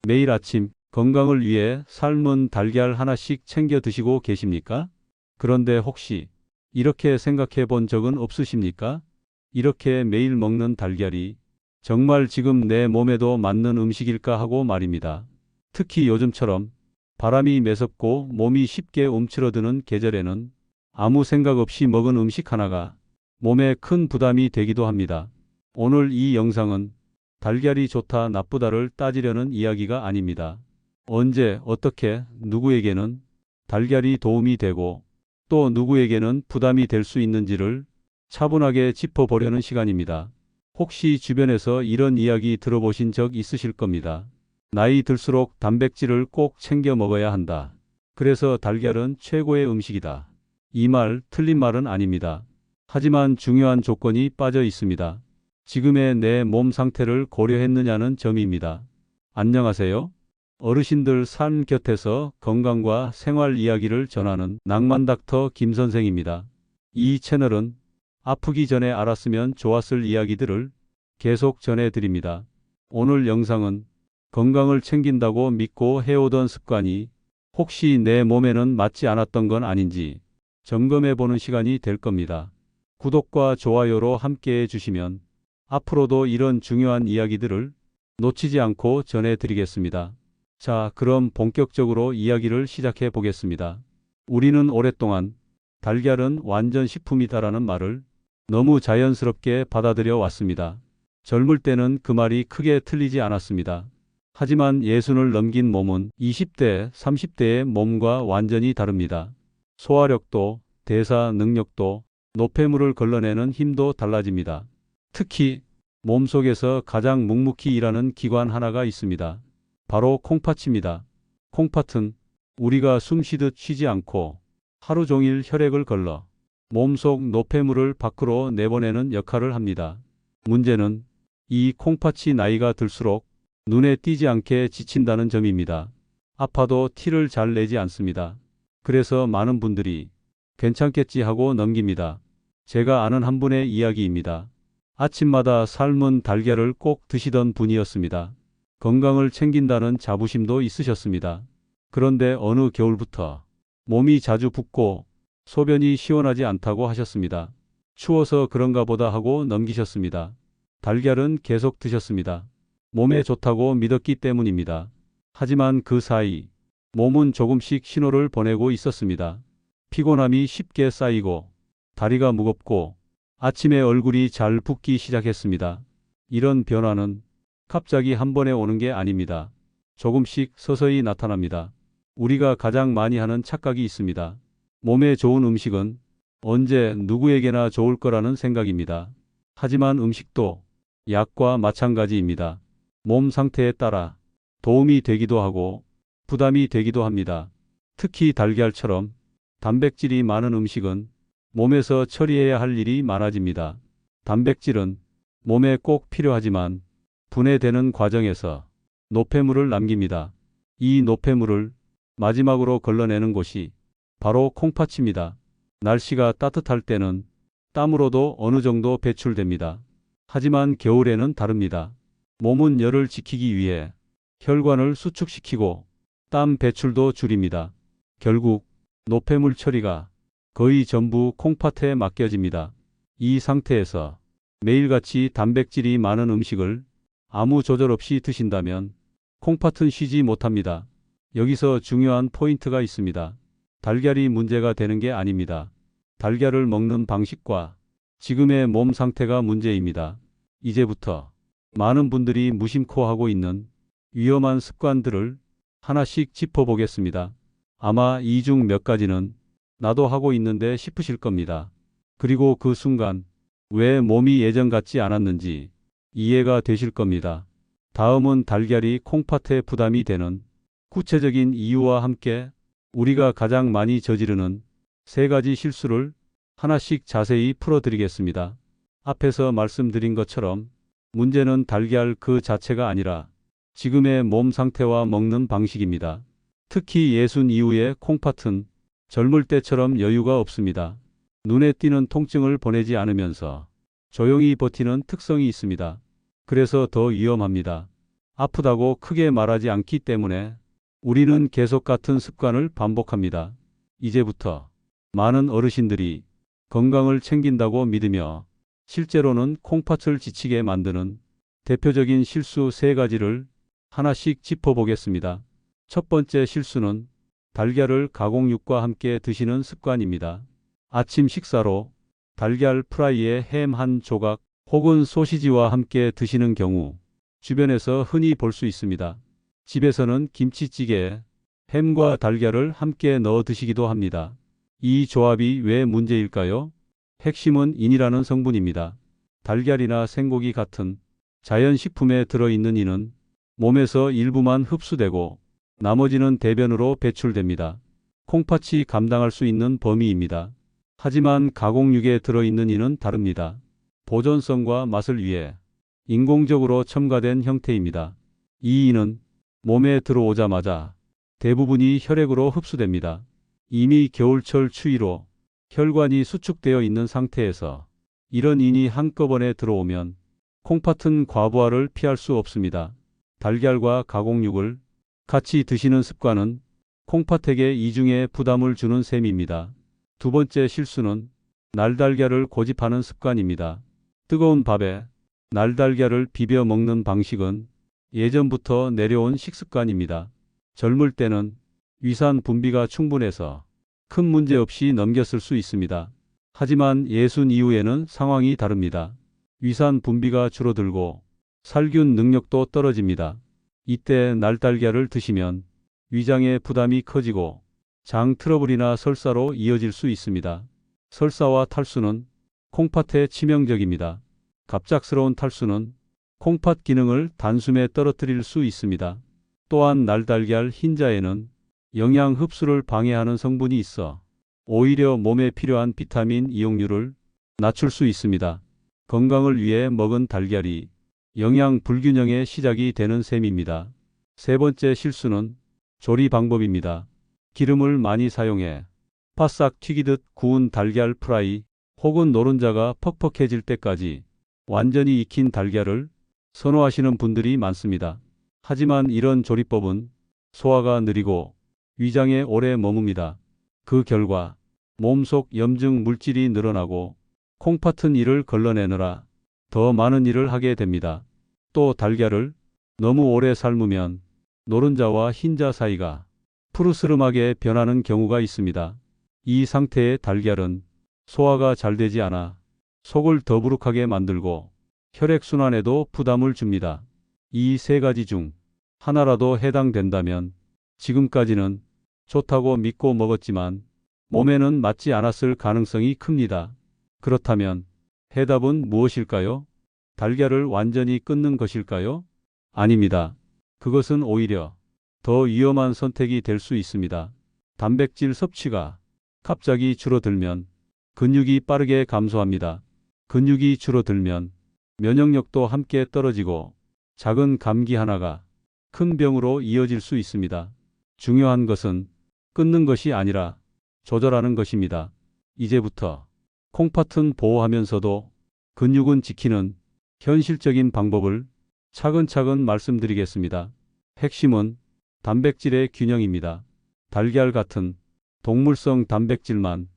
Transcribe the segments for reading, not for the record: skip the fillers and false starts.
매일 아침 건강을 위해 삶은 달걀 하나씩 챙겨 드시고 계십니까? 그런데 혹시 이렇게 생각해 본 적은 없으십니까? 이렇게 매일 먹는 달걀이 정말 지금 내 몸에도 맞는 음식일까 하고 말입니다. 특히 요즘처럼 바람이 매섭고 몸이 쉽게 움츠러드는 계절에는 아무 생각 없이 먹은 음식 하나가 몸에 큰 부담이 되기도 합니다. 오늘 이 영상은 달걀이 좋다 나쁘다를 따지려는 이야기가 아닙니다. 언제 어떻게 누구에게는 달걀이 도움이 되고 또 누구에게는 부담이 될 수 있는지를 차분하게 짚어보려는 시간입니다. 혹시 주변에서 이런 이야기 들어보신 적 있으실 겁니다. 나이 들수록 단백질을 꼭 챙겨 먹어야 한다. 그래서 달걀은 최고의 음식이다. 이 말 틀린 말은 아닙니다. 하지만 중요한 조건이 빠져 있습니다. 지금의 내 몸 상태를 고려했느냐는 점입니다. 안녕하세요. 어르신들 삶 곁에서 건강과 생활 이야기를 전하는 낭만닥터 김선생입니다. 이 채널은 아프기 전에 알았으면 좋았을 이야기들을 계속 전해드립니다. 오늘 영상은 건강을 챙긴다고 믿고 해오던 습관이 혹시 내 몸에는 맞지 않았던 건 아닌지 점검해보는 시간이 될 겁니다. 구독과 좋아요로 함께해 주시면 앞으로도 이런 중요한 이야기들을 놓치지 않고 전해드리겠습니다. 자, 그럼 본격적으로 이야기를 시작해 보겠습니다. 우리는 오랫동안 달걀은 완전 식품이다라는 말을 너무 자연스럽게 받아들여 왔습니다. 젊을 때는 그 말이 크게 틀리지 않았습니다. 하지만 예순을 넘긴 몸은 20대, 30대의 몸과 완전히 다릅니다. 소화력도, 대사 능력도, 노폐물을 걸러내는 힘도 달라집니다. 특히 몸속에서 가장 묵묵히 일하는 기관 하나가 있습니다. 바로 콩팥입니다. 콩팥은 우리가 숨 쉬듯 쉬지 않고 하루 종일 혈액을 걸러 몸속 노폐물을 밖으로 내보내는 역할을 합니다. 문제는 이 콩팥이 나이가 들수록 눈에 띄지 않게 지친다는 점입니다. 아파도 티를 잘 내지 않습니다. 그래서 많은 분들이 괜찮겠지 하고 넘깁니다. 제가 아는 한 분의 이야기입니다. 아침마다 삶은 달걀을 꼭 드시던 분이었습니다. 건강을 챙긴다는 자부심도 있으셨습니다. 그런데 어느 겨울부터 몸이 자주 붓고 소변이 시원하지 않다고 하셨습니다. 추워서 그런가 보다 하고 넘기셨습니다. 달걀은 계속 드셨습니다. 몸에 좋다고 믿었기 때문입니다. 하지만 그 사이 몸은 조금씩 신호를 보내고 있었습니다. 피곤함이 쉽게 쌓이고 다리가 무겁고 아침에 얼굴이 잘 붓기 시작했습니다. 이런 변화는 갑자기 한 번에 오는 게 아닙니다. 조금씩 서서히 나타납니다. 우리가 가장 많이 하는 착각이 있습니다. 몸에 좋은 음식은 언제 누구에게나 좋을 거라는 생각입니다. 하지만 음식도 약과 마찬가지입니다. 몸 상태에 따라 도움이 되기도 하고 부담이 되기도 합니다. 특히 달걀처럼 단백질이 많은 음식은 몸에서 처리해야 할 일이 많아집니다. 단백질은 몸에 꼭 필요하지만 분해되는 과정에서 노폐물을 남깁니다. 이 노폐물을 마지막으로 걸러내는 곳이 바로 콩팥입니다. 날씨가 따뜻할 때는 땀으로도 어느 정도 배출됩니다. 하지만 겨울에는 다릅니다. 몸은 열을 지키기 위해 혈관을 수축시키고 땀 배출도 줄입니다. 결국 노폐물 처리가 거의 전부 콩팥에 맡겨집니다. 이 상태에서 매일같이 단백질이 많은 음식을 아무 조절 없이 드신다면 콩팥은 쉬지 못합니다. 여기서 중요한 포인트가 있습니다. 달걀이 문제가 되는 게 아닙니다. 달걀을 먹는 방식과 지금의 몸 상태가 문제입니다. 이제부터 많은 분들이 무심코 하고 있는 위험한 습관들을 하나씩 짚어보겠습니다. 아마 이 중 몇 가지는 나도 하고 있는데 싶으실 겁니다. 그리고 그 순간 왜 몸이 예전 같지 않았는지 이해가 되실 겁니다. 다음은 달걀이 콩팥에 부담이 되는 구체적인 이유와 함께 우리가 가장 많이 저지르는 세 가지 실수를 하나씩 자세히 풀어드리겠습니다. 앞에서 말씀드린 것처럼 문제는 달걀 그 자체가 아니라 지금의 몸 상태와 먹는 방식입니다. 특히 예순 이후의 콩팥은 젊을 때처럼 여유가 없습니다. 눈에 띄는 통증을 보내지 않으면서 조용히 버티는 특성이 있습니다. 그래서 더 위험합니다. 아프다고 크게 말하지 않기 때문에 우리는 계속 같은 습관을 반복합니다. 이제부터 많은 어르신들이 건강을 챙긴다고 믿으며 실제로는 콩팥을 지치게 만드는 대표적인 실수 3가지를 하나씩 짚어보겠습니다. 첫 번째 실수는 달걀을 가공육과 함께 드시는 습관입니다. 아침 식사로 달걀 프라이에 햄 한 조각 혹은 소시지와 함께 드시는 경우 주변에서 흔히 볼 수 있습니다. 집에서는 김치찌개에 햄과 달걀을 함께 넣어 드시기도 합니다. 이 조합이 왜 문제일까요? 핵심은 인이라는 성분입니다. 달걀이나 생고기 같은 자연식품에 들어있는 인은 몸에서 일부만 흡수되고 나머지는 대변으로 배출됩니다. 콩팥이 감당할 수 있는 범위입니다. 하지만 가공육에 들어있는 인은 다릅니다. 보존성과 맛을 위해 인공적으로 첨가된 형태입니다. 이 인은 몸에 들어오자마자 대부분이 혈액으로 흡수됩니다. 이미 겨울철 추위로 혈관이 수축되어 있는 상태에서 이런 인이 한꺼번에 들어오면 콩팥은 과부하를 피할 수 없습니다. 달걀과 가공육을 같이 드시는 습관은 콩팥에게 이중의 부담을 주는 셈입니다. 두 번째 실수는 날달걀을 고집하는 습관입니다. 뜨거운 밥에 날달걀을 비벼 먹는 방식은 예전부터 내려온 식습관입니다. 젊을 때는 위산 분비가 충분해서 큰 문제 없이 넘겼을 수 있습니다. 하지만 60 이후에는 상황이 다릅니다. 위산 분비가 줄어들고 살균 능력도 떨어집니다. 이때 날달걀을 드시면 위장의 부담이 커지고 장 트러블이나 설사로 이어질 수 있습니다. 설사와 탈수는 콩팥에 치명적입니다. 갑작스러운 탈수는 콩팥 기능을 단숨에 떨어뜨릴 수 있습니다. 또한 날달걀 흰자에는 영양 흡수를 방해하는 성분이 있어 오히려 몸에 필요한 비타민 이용률을 낮출 수 있습니다. 건강을 위해 먹은 달걀이 영양 불균형의 시작이 되는 셈입니다. 세 번째 실수는 조리 방법입니다. 기름을 많이 사용해 바싹 튀기듯 구운 달걀 프라이 혹은 노른자가 퍽퍽해질 때까지 완전히 익힌 달걀을 선호하시는 분들이 많습니다. 하지만 이런 조리법은 소화가 느리고 위장에 오래 머뭅니다. 그 결과 몸속 염증 물질이 늘어나고 콩팥은 이를 걸러내느라 더 많은 일을 하게 됩니다. 또 달걀을 너무 오래 삶으면 노른자와 흰자 사이가 푸르스름하게 변하는 경우가 있습니다. 이 상태의 달걀은 소화가 잘 되지 않아 속을 더부룩하게 만들고 혈액순환에도 부담을 줍니다. 이 3가지 중 하나라도 해당된다면 지금까지는 좋다고 믿고 먹었지만 몸에는 맞지 않았을 가능성이 큽니다. 그렇다면 해답은 무엇일까요? 달걀을 완전히 끊는 것일까요? 아닙니다. 그것은 오히려 더 위험한 선택이 될 수 있습니다. 단백질 섭취가 갑자기 줄어들면 근육이 빠르게 감소합니다. 근육이 줄어들면 면역력도 함께 떨어지고 작은 감기 하나가 큰 병으로 이어질 수 있습니다. 중요한 것은 끊는 것이 아니라 조절하는 것입니다. 이제부터 콩팥은 보호하면서도 근육은 지키는 현실적인 방법을 차근차근 말씀드리겠습니다. 핵심은 단백질의 균형입니다. 달걀 같은 동물성 단백질만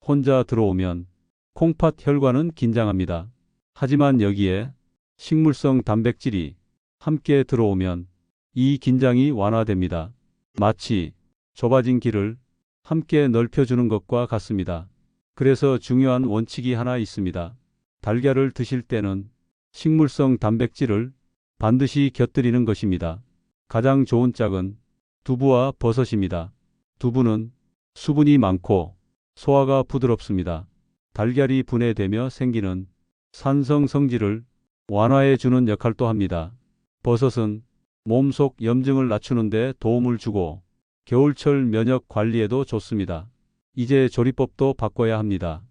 혼자 들어오면 콩팥 혈관은 긴장합니다. 하지만 여기에 식물성 단백질이 함께 들어오면 이 긴장이 완화됩니다. 마치 좁아진 길을 함께 넓혀주는 것과 같습니다. 그래서 중요한 원칙이 하나 있습니다. 달걀을 드실 때는 식물성 단백질을 반드시 곁들이는 것입니다. 가장 좋은 짝은 두부와 버섯입니다. 두부는 수분이 많고 소화가 부드럽습니다. 달걀이 분해되며 생기는 산성 성질을 완화해 주는 역할도 합니다. 버섯은 몸속 염증을 낮추는 데 도움을 주고 겨울철 면역 관리에도 좋습니다. 이제 조리법도 바꿔야 합니다.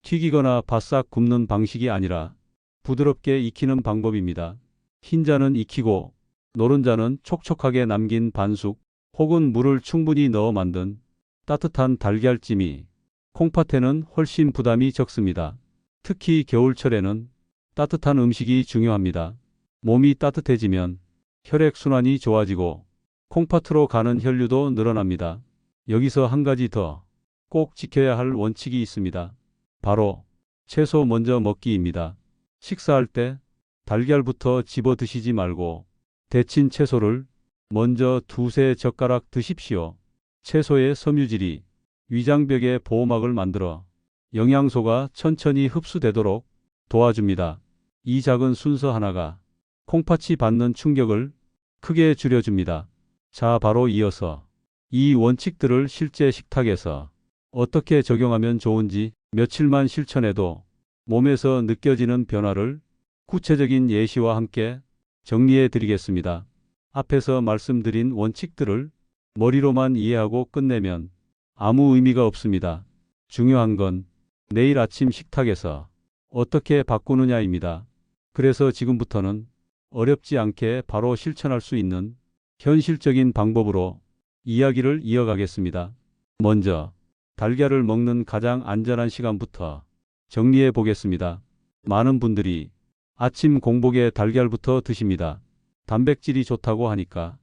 튀기거나 바싹 굽는 방식이 아니라 부드럽게 익히는 방법입니다. 흰자는 익히고 노른자는 촉촉하게 남긴 반숙 혹은 물을 충분히 넣어 만든 따뜻한 달걀찜이 콩팥에는 훨씬 부담이 적습니다. 특히 겨울철에는 따뜻한 음식이 중요합니다. 몸이 따뜻해지면 혈액순환이 좋아지고 콩팥으로 가는 혈류도 늘어납니다. 여기서 한 가지 더 꼭 지켜야 할 원칙이 있습니다. 바로 채소 먼저 먹기입니다. 식사할 때 달걀부터 집어 드시지 말고 데친 채소를 먼저 두세 젓가락 드십시오. 채소의 섬유질이 위장벽에 보호막을 만들어 영양소가 천천히 흡수되도록 도와줍니다. 이 작은 순서 하나가 콩팥이 받는 충격을 크게 줄여줍니다. 자, 바로 이어서 이 원칙들을 실제 식탁에서 어떻게 적용하면 좋은지 며칠만 실천해도 몸에서 느껴지는 변화를 구체적인 예시와 함께 정리해 드리겠습니다. 앞에서 말씀드린 원칙들을 머리로만 이해하고 끝내면 아무 의미가 없습니다. 중요한 건 내일 아침 식탁에서 어떻게 바꾸느냐입니다. 그래서 지금부터는 어렵지 않게 바로 실천할 수 있는 현실적인 방법으로 이야기를 이어가겠습니다. 먼저 달걀을 먹는 가장 안전한 시간부터 정리해 보겠습니다. 많은 분들이 아침 공복에 달걀부터 드십니다. 단백질이 좋다고 하니까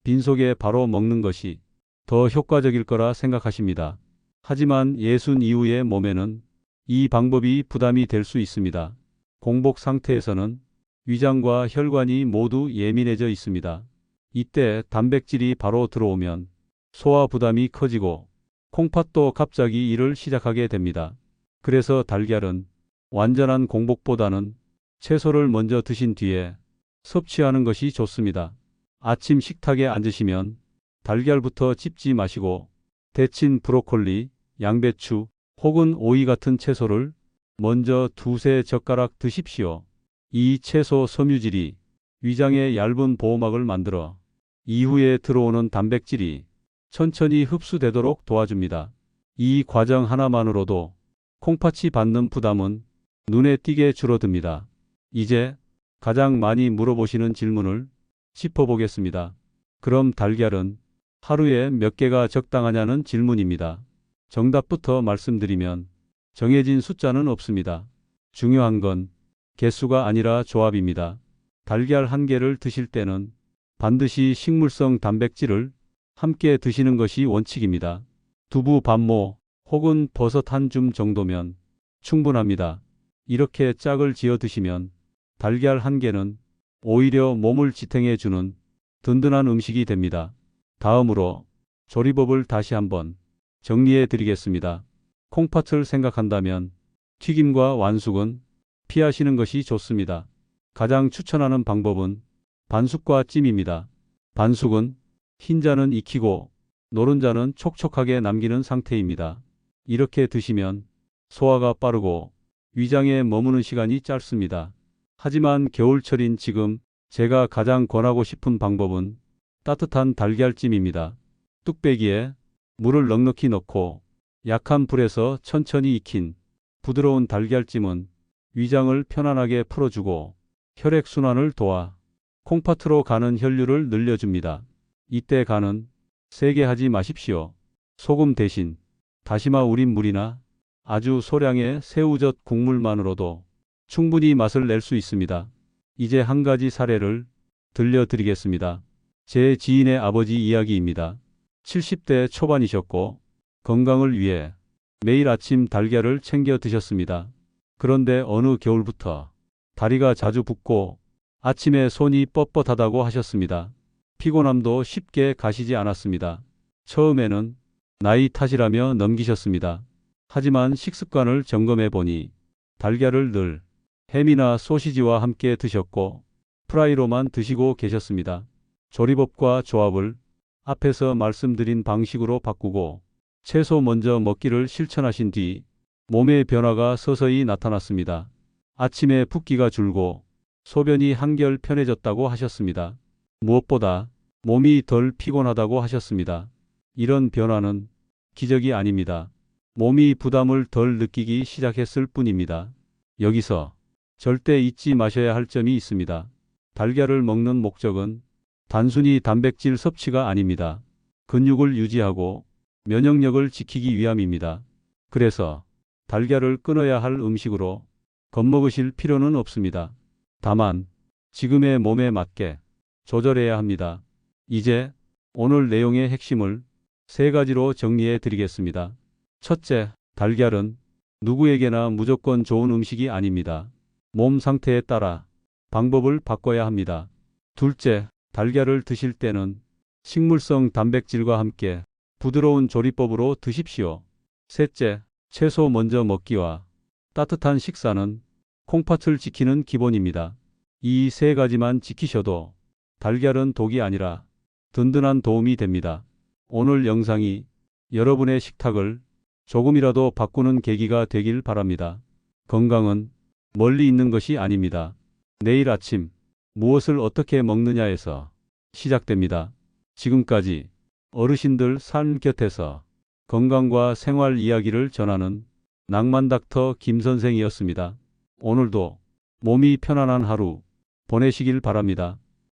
빈속에 바로 먹는 것이 더 효과적일 거라 생각하십니다. 하지만 예순 이후의 몸에는 이 방법이 부담이 될 수 있습니다. 공복 상태에서는 위장과 혈관이 모두 예민해져 있습니다. 이때 단백질이 바로 들어오면 소화 부담이 커지고 콩팥도 갑자기 일을 시작하게 됩니다. 그래서 달걀은 완전한 공복보다는 채소를 먼저 드신 뒤에 섭취하는 것이 좋습니다. 아침 식탁에 앉으시면 달걀부터 찝지 마시고 데친 브로콜리, 양배추 혹은 오이 같은 채소를 먼저 두세 젓가락 드십시오. 이 채소 섬유질이 위장에 얇은 보호막을 만들어 이후에 들어오는 단백질이 천천히 흡수되도록 도와줍니다. 이 과정 하나만으로도 콩팥이 받는 부담은 눈에 띄게 줄어듭니다. 이제 가장 많이 물어보시는 질문을 짚어보겠습니다. 그럼 달걀은 하루에 몇 개가 적당하냐는 질문입니다. 정답부터 말씀드리면 정해진 숫자는 없습니다. 중요한 건 개수가 아니라 조합입니다. 달걀 한 개를 드실 때는 반드시 식물성 단백질을 함께 드시는 것이 원칙입니다. 두부 반모 혹은 버섯 한 줌 정도면 충분합니다. 이렇게 짝을 지어 드시면 달걀 한 개는 오히려 몸을 지탱해 주는 든든한 음식이 됩니다. 다음으로 조리법을 다시 한번 정리해 드리겠습니다. 콩팥을 생각한다면 튀김과 완숙은 피하시는 것이 좋습니다. 가장 추천하는 방법은 반숙과 찜입니다. 반숙은 흰자는 익히고 노른자는 촉촉하게 남기는 상태입니다. 이렇게 드시면 소화가 빠르고 위장에 머무는 시간이 짧습니다. 하지만 겨울철인 지금 제가 가장 권하고 싶은 방법은 따뜻한 달걀찜입니다. 뚝배기에 물을 넉넉히 넣고 약한 불에서 천천히 익힌 부드러운 달걀찜은 위장을 편안하게 풀어주고 혈액순환을 도와 콩팥으로 가는 혈류를 늘려줍니다. 이때 간은 세게 하지 마십시오. 소금 대신 다시마 우린 물이나 아주 소량의 새우젓 국물만으로도 충분히 맛을 낼 수 있습니다. 이제 한 가지 사례를 들려드리겠습니다. 제 지인의 아버지 이야기입니다. 70대 초반이셨고 건강을 위해 매일 아침 달걀을 챙겨 드셨습니다. 그런데 어느 겨울부터 다리가 자주 붓고 아침에 손이 뻣뻣하다고 하셨습니다. 피곤함도 쉽게 가시지 않았습니다. 처음에는 나이 탓이라며 넘기셨습니다. 하지만 식습관을 점검해 보니 달걀을 늘 햄이나 소시지와 함께 드셨고 프라이로만 드시고 계셨습니다. 조리법과 조합을 앞에서 말씀드린 방식으로 바꾸고 채소 먼저 먹기를 실천하신 뒤 몸의 변화가 서서히 나타났습니다. 아침에 붓기가 줄고 소변이 한결 편해졌다고 하셨습니다. 무엇보다 몸이 덜 피곤하다고 하셨습니다. 이런 변화는 기적이 아닙니다. 몸이 부담을 덜 느끼기 시작했을 뿐입니다. 여기서 절대 잊지 마셔야 할 점이 있습니다. 달걀을 먹는 목적은 단순히 단백질 섭취가 아닙니다. 근육을 유지하고 면역력을 지키기 위함입니다. 그래서 달걀을 끊어야 할 음식으로 겁먹으실 필요는 없습니다. 다만 지금의 몸에 맞게 조절해야 합니다. 이제 오늘 내용의 핵심을 3가지로 정리해 드리겠습니다. 첫째, 달걀은 누구에게나 무조건 좋은 음식이 아닙니다. 몸 상태에 따라 방법을 바꿔야 합니다. 둘째, 달걀을 드실 때는 식물성 단백질과 함께 부드러운 조리법으로 드십시오. 셋째, 채소 먼저 먹기와 따뜻한 식사는 콩팥을 지키는 기본입니다. 이 3가지만 지키셔도 달걀은 독이 아니라 든든한 도움이 됩니다. 오늘 영상이 여러분의 식탁을 조금이라도 바꾸는 계기가 되길 바랍니다. 건강은 멀리 있는 것이 아닙니다. 내일 아침 무엇을 어떻게 먹느냐에서 시작됩니다. 지금까지 어르신들 삶 곁에서 건강과 생활 이야기를 전하는 낭만닥터 김선생이었습니다. 오늘도 몸이 편안한 하루 보내시길 바랍니다.